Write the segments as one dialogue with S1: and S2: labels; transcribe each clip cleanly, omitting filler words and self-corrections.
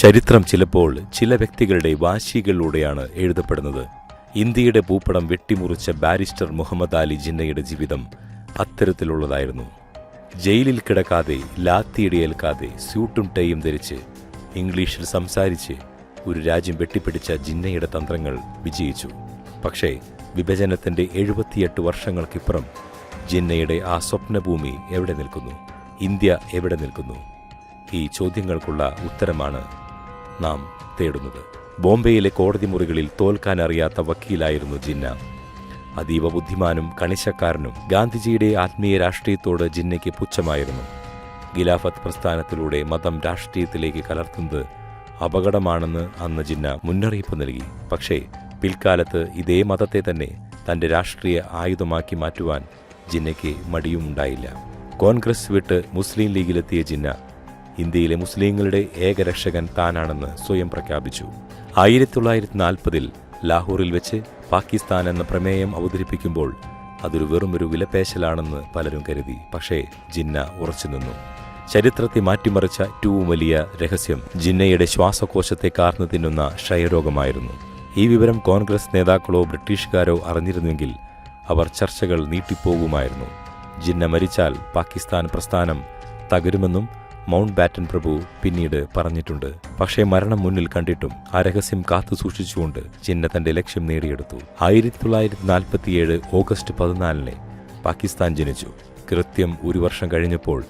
S1: ചരിത്രം ചിലപ്പോൾ ചില വ്യക്തികളുടെ വാശികളിലൂടെയാണ് എഴുതപ്പെടുന്നത്. ഇന്ത്യയുടെ ഭൂപടം വെട്ടിമുറിച്ച ബാരിസ്റ്റർ മുഹമ്മദ് അലി ജിന്നയുടെ ജീവിതം അത്തരത്തിലുള്ളതായിരുന്നു. ജയിലിൽ കിടക്കാതെ, ലാത്തിയിടിയേൽക്കാതെ, സ്യൂട്ടും ടൈയും ധരിച്ച് ഇംഗ്ലീഷിൽ സംസാരിച്ച് ഒരു രാജ്യം വെട്ടിപ്പിടിച്ച ജിന്നയുടെ തന്ത്രങ്ങൾ വിജയിച്ചു. പക്ഷേ വിഭജനത്തിന്റെ 78 വർഷങ്ങൾക്കിപ്പുറം ജിന്നയുടെ ആ സ്വപ്നഭൂമി എവിടെ നിൽക്കുന്നു? ഇന്ത്യ എവിടെ നിൽക്കുന്നു? ഈ ചോദ്യങ്ങൾക്കുള്ള ഉത്തരമാണ് നാം തേടുന്നത്. ബോംബെയിലെ കോടതി മുറികളിൽ തോൽക്കാനറിയാത്ത വക്കീലായിരുന്നു ജിന്ന. അതീവ ബുദ്ധിമാനും കണിശക്കാരനും. ഗാന്ധിജിയുടെ ആത്മീയ രാഷ്ട്രീയത്തോട് ജിന്നയ്ക്ക് പുച്ഛമായിരുന്നു. ഖിലാഫത്ത് പ്രസ്ഥാനത്തിലൂടെ മതം രാഷ്ട്രീയത്തിലേക്ക് കലർത്തുന്നത് അപകടമാണെന്ന് അന്ന് ജിന്ന മുന്നറിയിപ്പ് നൽകി. പക്ഷേ പിൽക്കാലത്ത് ഇതേ മതത്തെ തന്നെ തന്റെ രാഷ്ട്രീയ ആയുധമാക്കി മാറ്റുവാൻ ജിന്നയ്ക്ക് മടിയുമുണ്ടായില്ല. കോൺഗ്രസ് വിട്ട് മുസ്ലിം ലീഗിലെത്തിയ ജിന്ന ഇന്ത്യയിലെ മുസ്ലിങ്ങളുടെ ഏകരക്ഷകൻ താനാണെന്ന് സ്വയം പ്രഖ്യാപിച്ചു. 1940 ലാഹോറിൽ വെച്ച് പാകിസ്ഥാൻ എന്ന പ്രമേയം അവതരിപ്പിക്കുമ്പോൾ അതൊരു വെറുമൊരു വിലപേശലാണെന്ന് പലരും കരുതി. പക്ഷേ ജിന്ന ഉറച്ചുനിന്നു. ചരിത്രത്തെ മാറ്റിമറിച്ച ഏറ്റവും വലിയ രഹസ്യം ജിന്നയുടെ ശ്വാസകോശത്തെ കാർന്നു തിന്നുന്ന ക്ഷയരോഗമായിരുന്നു. ഈ വിവരം കോൺഗ്രസ് നേതാക്കളോ ബ്രിട്ടീഷുകാരോ അറിഞ്ഞിരുന്നെങ്കിൽ അവർ ചർച്ചകൾ നീട്ടിപ്പോകുമായിരുന്നു. ജിന്ന മരിച്ചാൽ പാകിസ്ഥാൻ പ്രസ്ഥാനം തകരുമെന്നും മൗണ്ട് ബാറ്റൻ പ്രഭു പിന്നീട് പറഞ്ഞിട്ടുണ്ട്. പക്ഷേ മരണം മുന്നിൽ കണ്ടിട്ടും ആ രഹസ്യം കാത്തുസൂക്ഷിച്ചുകൊണ്ട് ജിന്ന തന്റെ ലക്ഷ്യം നേടിയെടുത്തു. 1947 ഓഗസ്റ്റ് 14 പാകിസ്ഥാൻ ജനിച്ചു. കൃത്യം ഒരു വർഷം കഴിഞ്ഞപ്പോൾ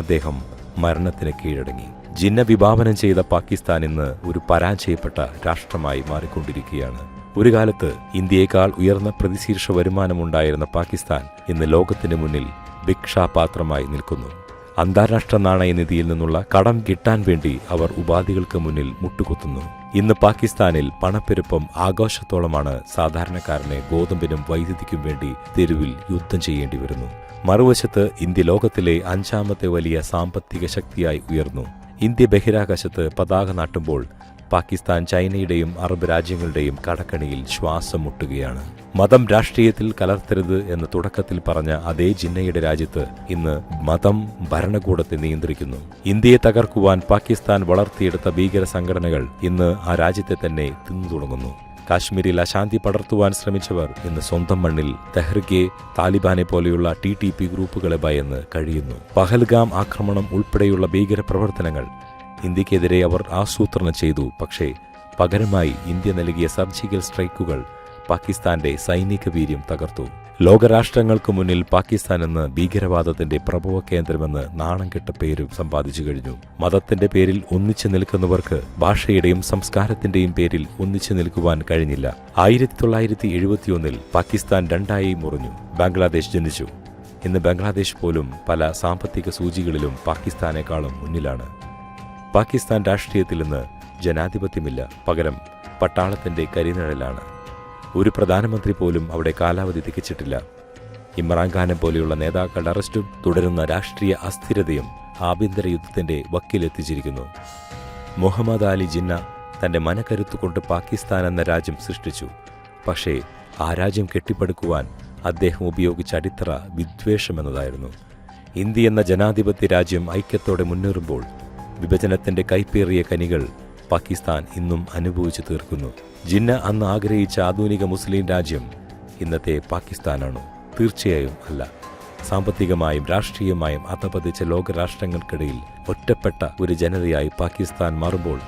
S1: അദ്ദേഹം മരണത്തിന് കീഴടങ്ങി. ജിന്ന വിഭാവനം ചെയ്ത പാകിസ്ഥാൻ ഇന്ന് ഒരു പരാജയപ്പെട്ട രാഷ്ട്രമായി മാറിക്കൊണ്ടിരിക്കുകയാണ്. ഒരു കാലത്ത് ഇന്ത്യയേക്കാൾ ഉയർന്ന പ്രതിശീർഷ വരുമാനമുണ്ടായിരുന്ന പാകിസ്ഥാൻ ഇന്ന് ലോകത്തിന് മുന്നിൽ ഭിക്ഷാപാത്രമായി നിൽക്കുന്നു. അന്താരാഷ്ട്ര നാണയനിധിയിൽ നിന്നുള്ള കടം കിട്ടാൻ വേണ്ടി അവർ ഉപാധികൾക്ക് മുന്നിൽ മുട്ടുകുത്തുന്നു. ഇന്ന് പാകിസ്ഥാനിൽ പണപ്പെരുപ്പം ആഘോഷത്തോളമാണ്. സാധാരണക്കാരനെ ഗോതമ്പിനും വൈദ്യുതിക്കും വേണ്ടി തെരുവിൽ യുദ്ധം ചെയ്യേണ്ടി വരുന്നു. മറുവശത്ത് ഇന്ത്യ ലോകത്തിലെ 5ാമത്തെ വലിയ സാമ്പത്തിക ശക്തിയായി ഉയർന്നു. ഇന്ത്യ ബഹിരാകാശത്ത് പതാക നാട്ടുമ്പോൾ പാകിസ്ഥാൻ ചൈനയുടെയും അറബ് രാജ്യങ്ങളുടെയും കടക്കണിയിൽ ശ്വാസം മുട്ടുകയാണ്. മതം രാഷ്ട്രീയത്തിൽ കലർത്തരുത് എന്ന് തുടക്കത്തിൽ പറഞ്ഞ അതേ ജിന്നയുടെ രാജ്യത്ത് ഇന്ന് മതം ഭരണകൂടത്തെ നിയന്ത്രിക്കുന്നു. ഇന്ത്യയെ തകർക്കുവാൻ പാകിസ്ഥാൻ വളർത്തിയെടുത്ത ഭീകര സംഘടനകൾ ഇന്ന് ആ രാജ്യത്തെ തന്നെ തിന്നു തുടങ്ങുന്നു. കാശ്മീരിൽ അശാന്തി പടർത്തുവാൻ ശ്രമിച്ചവർ ഇന്ന് സ്വന്തം മണ്ണിൽ തെഹ്രികെ താലിബാനെ പോലെയുള്ള TTP ഗ്രൂപ്പുകളെ ഭയന്ന് കഴിയുന്നു. പഹൽഗാം ആക്രമണം ഉൾപ്പെടെയുള്ള ഭീകര പ്രവർത്തനങ്ങൾ ഇന്ത്യക്കെതിരെ അവർ ആസൂത്രണം ചെയ്തു. പക്ഷേ പകരമായി ഇന്ത്യ നൽകിയ സർജിക്കൽ സ്ട്രൈക്കുകൾ പാകിസ്ഥാന്റെ സൈനിക വീര്യം തകർത്തു. ലോകരാഷ്ട്രങ്ങൾക്ക് മുന്നിൽ പാകിസ്ഥാൻ എന്ന ഭീകരവാദത്തിന്റെ പ്രഭവ കേന്ദ്രമെന്ന് നാണം കെട്ട പേര് സമ്പാദിച്ചു കഴിഞ്ഞു. മതത്തിന്റെ പേരിൽ ഒന്നിച്ചു നിൽക്കുന്നവർക്ക് ഭാഷയുടെയും സംസ്കാരത്തിന്റെയും പേരിൽ ഒന്നിച്ചു നിൽക്കുവാൻ കഴിഞ്ഞില്ല. 1971 പാകിസ്ഥാൻ രണ്ടായി മുറിഞ്ഞു. ബംഗ്ലാദേശ് ജനിച്ചു. ഇന്ന് ബംഗ്ലാദേശ് പോലും പല സാമ്പത്തിക സൂചികളിലും പാകിസ്ഥാനേക്കാളും മുന്നിലാണ്. പാകിസ്ഥാൻ രാഷ്ട്രീയത്തിൽ ഇന്ന് ജനാധിപത്യമില്ല. പകരം പട്ടാളത്തിന്റെ കരിനിഴലാണ്. ഒരു പ്രധാനമന്ത്രി പോലും അവിടെ കാലാവധി തികച്ചിട്ടില്ല. ഇമ്രാൻഖാനെ പോലെയുള്ള നേതാക്കളുടെ അറസ്റ്റും തുടരുന്ന രാഷ്ട്രീയ അസ്ഥിരതയും ആഭ്യന്തര യുദ്ധത്തിന്റെ വക്കിലെത്തിച്ചിരിക്കുന്നു. മുഹമ്മദ് അലി ജിന്ന തന്റെ മനക്കരുത്തുകൊണ്ട് പാകിസ്ഥാൻ എന്ന രാജ്യം സൃഷ്ടിച്ചു. പക്ഷേ ആ രാജ്യം കെട്ടിപ്പടുക്കുവാൻ അദ്ദേഹം ഉപയോഗിച്ച അടിത്തറ വിദ്വേഷമെന്നതായിരുന്നു. ഇന്ത്യ എന്ന ജനാധിപത്യ രാജ്യം ഐക്യത്തോടെ മുന്നേറുമ്പോൾ വിഭജനത്തിന്റെ കൈപ്പേറിയ കനികൾ പാകിസ്ഥാൻ ഇന്നും അനുഭവിച്ചു തീർക്കുന്നു. ജിന്ന അന്ന് ആഗ്രഹിച്ച ആധുനിക മുസ്ലിം രാജ്യം ഇന്നത്തെ പാകിസ്ഥാനാണോ? തീർച്ചയായും അല്ല. സാമ്പത്തികമായും രാഷ്ട്രീയമായും അധപതിച്ച ലോകരാഷ്ട്രങ്ങൾക്കിടയിൽ ഒറ്റപ്പെട്ട ഒരു ജനതയായി പാകിസ്ഥാൻ മാറുമ്പോൾ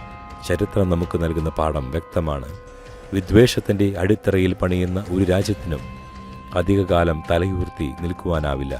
S1: ചരിത്രം നമുക്ക് നൽകുന്ന പാഠം വ്യക്തമാണ്. വിദ്വേഷത്തിന്റെ അടിത്തറയിൽ പണിയുന്ന ഒരു രാജ്യത്തിനും അധികകാലം തലയുയർത്തി നിൽക്കുവാനാവില്ല.